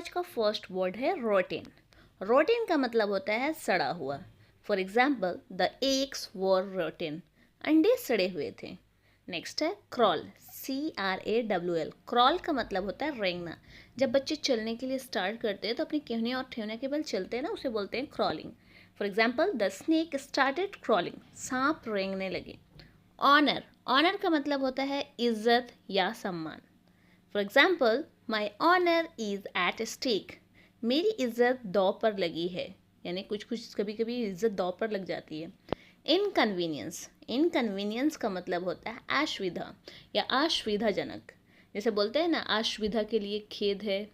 आज का first word है रोटिन। रोटिन का मतलब होता है सड़ा हुआ। For example, the eggs were routine, अंडे सड़े हुए थे। नेक्स्ट है क्रॉल, CRAWL। क्रॉल का मतलब होता है रेंगना। जब बच्चे चलने के लिए स्टार्ट करते हैं तो अपनी कहने और ठेवने के बल चलते हैं ना, उसे बोलते हैं crawling. For example, the snake started crawling, सांप रेंगने लगे। ऑनर, ऑनर का मतलब होता है इज्जत या सम्मान। For example, my honour is at stake, मेरी इज्जत दांव पर लगी है। यानी कुछ कुछ कभी कभी इज्जत दांव पर लग जाती है। इनकन्वीनियंस, इनकन्वीनियंस का मतलब होता है असुविधा या असुविधाजनक। जैसे बोलते हैं ना, असुविधा के लिए खेद है।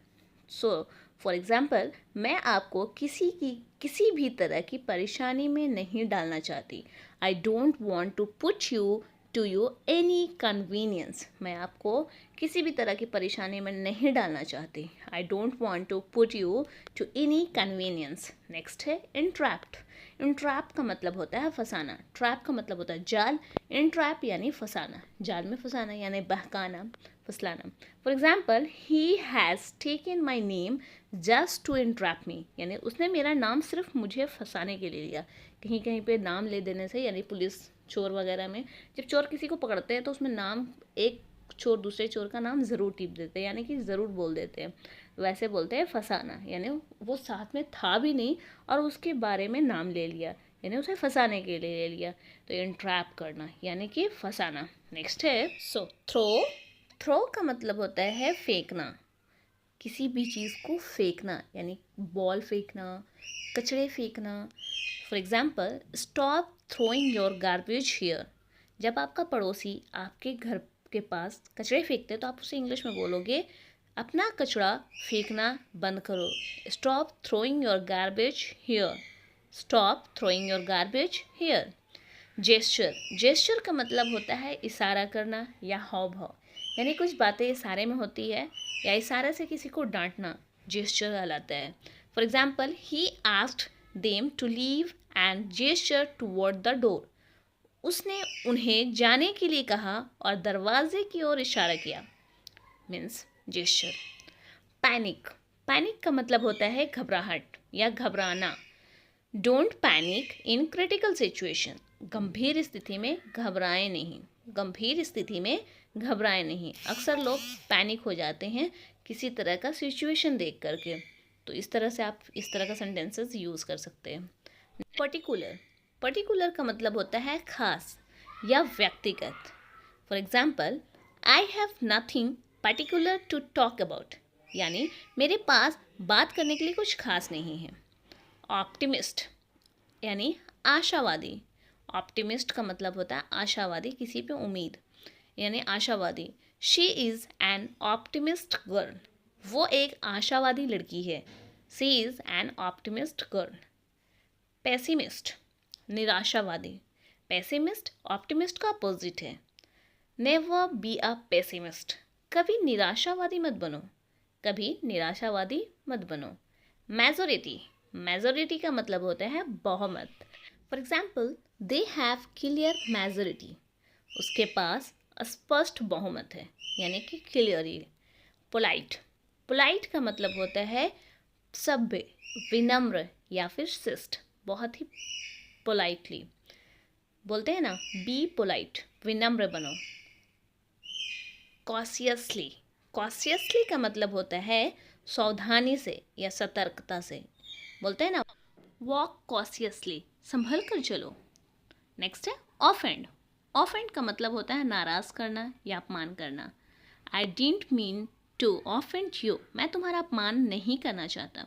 सो फॉर एग्जाम्पल, मैं आपको किसी भी तरह की परेशानी में नहीं डालना चाहती। I don't want to put you to you any convenience, मैं आपको किसी भी तरह की परेशानी में नहीं डालना चाहती। I don't want to put you to any convenience. Next है इंट्रैप्ड। इंट्रैप का मतलब होता है फंसाना, ट्रैप का मतलब होता है जाल। इंट्रैप यानी फंसाना, जाल में फंसाना यानी बहकाना, फुसलाना। For example, he has taken my name just to entrap me, यानी उसने मेरा नाम सिर्फ मुझे फंसाने के लिए लिया। कहीं कहीं पे नाम ले देने से, यानी पुलिस चोर वगैरह में जब चोर किसी को पकड़ते हैं तो उसमें नाम, एक चोर दूसरे चोर का नाम ज़रूर टिप देते हैं, यानी कि ज़रूर बोल देते हैं। वैसे बोलते हैं फंसाना, यानी वो साथ में था भी नहीं और उसके बारे में नाम ले लिया, यानी उसे फंसाने के लिए ले लिया। तो इंट्रैप करना यानी कि फंसाना। नेक्स्ट है थ्रो। थ्रो का मतलब होता है फेंकना, किसी भी चीज़ को फेंकना, यानी बॉल फेंकना, कचड़े फेंकना। For example, stop throwing your garbage here. जब आपका पड़ोसी आपके घर के पास कचड़े फेंकते हैं तो आप उसे इंग्लिश में बोलोगे अपना कचड़ा फेंकना बंद करो। Stop throwing your garbage here, stop throwing your garbage here. Gesture, gesture का मतलब होता है इशारा करना या हाव भाव, यानी कुछ बातें इशारे में होती है या इशारे से किसी को डांटना जेस्चर कहलाता है। For example, he asked them to leave and gesture toward the door. उसने उन्हें जाने के लिए कहा और दरवाजे की ओर इशारा किया, मीन्स जेस्चर। पैनिक, पैनिक का मतलब होता है घबराहट या घबराना। Don't panic in critical situation, गंभीर स्थिति में घबराएं नहीं, गंभीर स्थिति में घबराएं नहीं। अक्सर लोग पैनिक हो जाते हैं किसी तरह का सिचुएशन देख करके, तो इस तरह से आप इस तरह का सेंटेंसेस यूज़ कर सकते हैं। पर्टिकुलर, पर्टिकुलर का मतलब होता है खास या व्यक्तिगत। For example, I have nothing particular to talk about, यानी मेरे पास बात करने के लिए कुछ खास नहीं है। ऑप्टिमिस्ट यानी आशावादी, ऑप्टिमिस्ट का मतलब होता है आशावादी, किसी पे उम्मीद, यानी आशावादी। She is an optimist girl, वो एक आशावादी लड़की है। She is an optimist girl. Pessimist, निराशावादी। पेसिमिस्ट ऑप्टिमिस्ट का अपोजिट है। नेवर बी अ पेसिमिस्ट, कभी निराशावादी मत बनो, कभी निराशावादी मत बनो। मेजोरिटी, मेजोरिटी का मतलब होता है बहुमत। For example, they have clear majority, उसके पास स्पष्ट बहुमत है, यानी कि क्लियरली। पोलाइट, पोलाइट का मतलब होता है सभ्य, विनम्र या फिर शिष्ट, बहुत ही पोलाइटली। बोलते हैं ना, बी पोलाइट, विनम्र बनो। कॉशियसली, कॉशियसली का मतलब होता है सावधानी से या सतर्कता से। बोलते हैं ना, वॉक कॉशियसली, संभल कर चलो। नेक्स्ट है ऑफेंड। ऑफेंड का मतलब होता है नाराज़ करना या अपमान करना। I didn't mean to offend you, मैं तुम्हारा अपमान नहीं करना चाहता।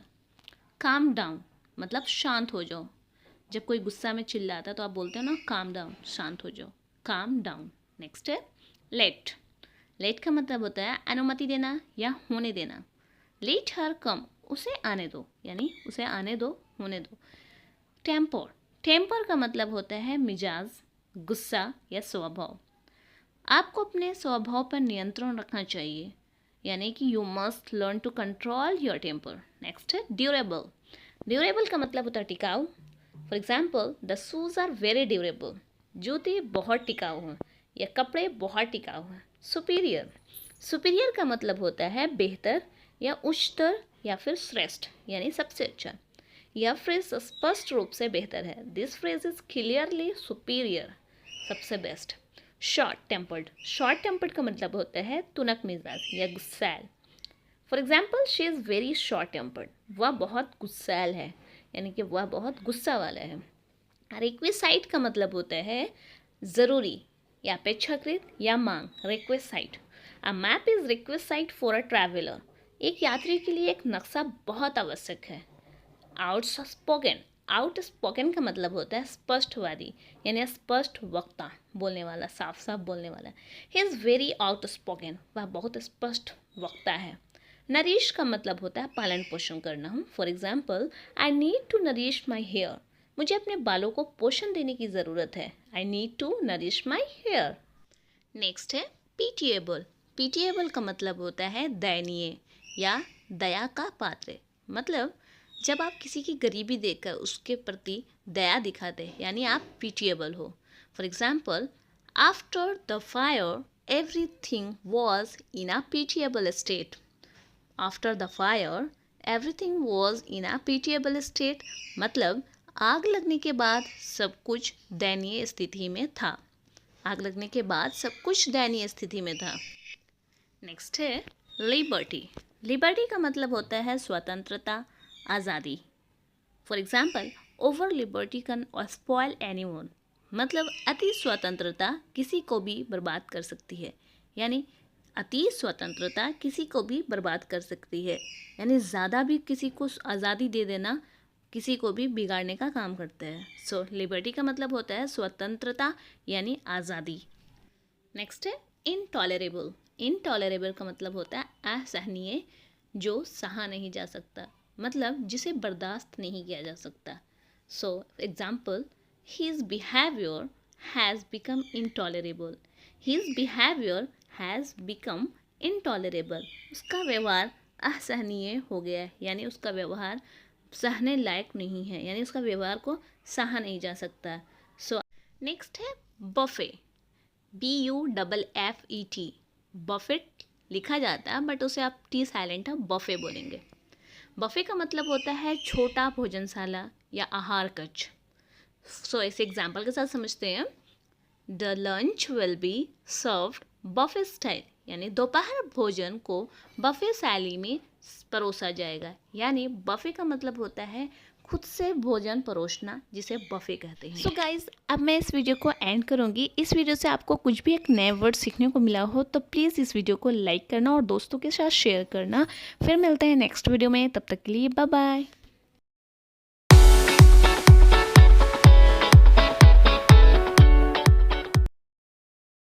काम डाउन मतलब शांत हो जाओ, जब कोई गुस्सा में चिल्लाता तो आप बोलते हो ना काम डाउन, शांत हो जाओ, काम डाउन। नेक्स्ट है लेट। लेट का मतलब होता है अनुमति देना या होने देना। लेट हर कम, उसे आने दो, यानी उसे आने दो, होने दो। टेम्पर, टेम्पर का मतलब होता है मिजाज, गुस्सा या स्वभाव। आपको अपने स्वभाव पर नियंत्रण रखना चाहिए, यानी कि you must learn to control your temper. Next है ड्यूरेबल। ड्यूरेबल का मतलब होता है टिकाऊ। For example, the shoes are very durable, जूते बहुत टिकाऊ हैं या कपड़े बहुत टिकाऊ हैं। सुपीरियर, सुपीरियर का मतलब होता है बेहतर या उच्चतर या फिर श्रेष्ठ यानी सबसे अच्छा। यह फ्रेज स्पष्ट रूप से बेहतर है। This phrase is clearly superior, सबसे बेस्ट। शॉर्ट टेम्पर्ड का मतलब होता है तुनक मिजाज या गुस्सैल। For example, she is very short tempered, वह बहुत गुस्सैल है, यानी कि वह बहुत गुस्सा वाला है। रिक्वेसाइट का मतलब होता है ज़रूरी या अपेक्षाकृत या मांग, requisite. A map is requisite for a traveller, एक यात्री के लिए एक नक्शा बहुत आवश्यक है। आउटस्पोकन का मतलब होता है स्पष्टवादी, यानी स्पष्ट वक्ता, बोलने वाला, साफ साफ बोलने वाला। ही इज़ वेरी आउटस्पोकन, वह बहुत स्पष्ट वक्ता है। नरिश का मतलब होता है पालन पोषण करना। For example, I need to nourish my hair, मुझे अपने बालों को पोषण देने की ज़रूरत है। I need to nourish my hair. Next है पीटिएबल। पीटिएबल का मतलब होता है दयनीय या दया का पात्र, मतलब जब आप किसी की गरीबी देखकर उसके प्रति दया दिखाते हैं, यानी आप पीटिएबल हो। For example, after the fire everything was in a pitiable state. After the fire everything was in a pitiable state, मतलब आग लगने के बाद सब कुछ दयनीय स्थिति में था। आग लगने के बाद सब कुछ दयनीय स्थिति में था। नेक्स्ट है लिबर्टी। लिबर्टी का मतलब होता है स्वतंत्रता, आज़ादी। For example, over liberty can spoil anyone, मतलब अति स्वतंत्रता किसी को भी बर्बाद कर सकती है, यानी अति स्वतंत्रता किसी को भी बर्बाद कर सकती है, यानी ज़्यादा भी किसी को आज़ादी दे देना किसी को भी बिगाड़ने का काम करता है। सो लिबर्टी का मतलब होता है स्वतंत्रता यानी आज़ादी। नेक्स्ट है इनटॉलरेबल। इनटॉलरेबल का मतलब होता है असहनीय, जो सहा नहीं जा सकता, मतलब जिसे बर्दाश्त नहीं किया जा सकता। So example, his behaviour has become intolerable. His behaviour has become intolerable, उसका व्यवहार असहनीय हो गया है, यानी उसका व्यवहार सहने लायक नहीं है, यानी उसका व्यवहार को सहा नहीं जा सकता। सो नेक्स्ट है बफे। BUFFET, बफेट लिखा जाता है बट उसे आप टी साइलेंट है, बफे बोलेंगे। बफे का मतलब होता है छोटा भोजनशाला या आहार कक्ष। सो इसे एग्जाम्पल के साथ समझते हैं। The lunch will be served buffet style, यानी दोपहर भोजन को बफे शैली में परोसा जाएगा, यानी बफे का मतलब होता है खुद से भोजन परोसना, जिसे बफे कहते हैं। सो गाइज, अब मैं इस वीडियो को एंड करूँगी। इस वीडियो से आपको कुछ भी एक नए वर्ड सीखने को मिला हो तो प्लीज़ इस वीडियो को लाइक करना और दोस्तों के साथ शेयर करना। फिर मिलते हैं नेक्स्ट वीडियो में, तब तक के लिए बाय बाय।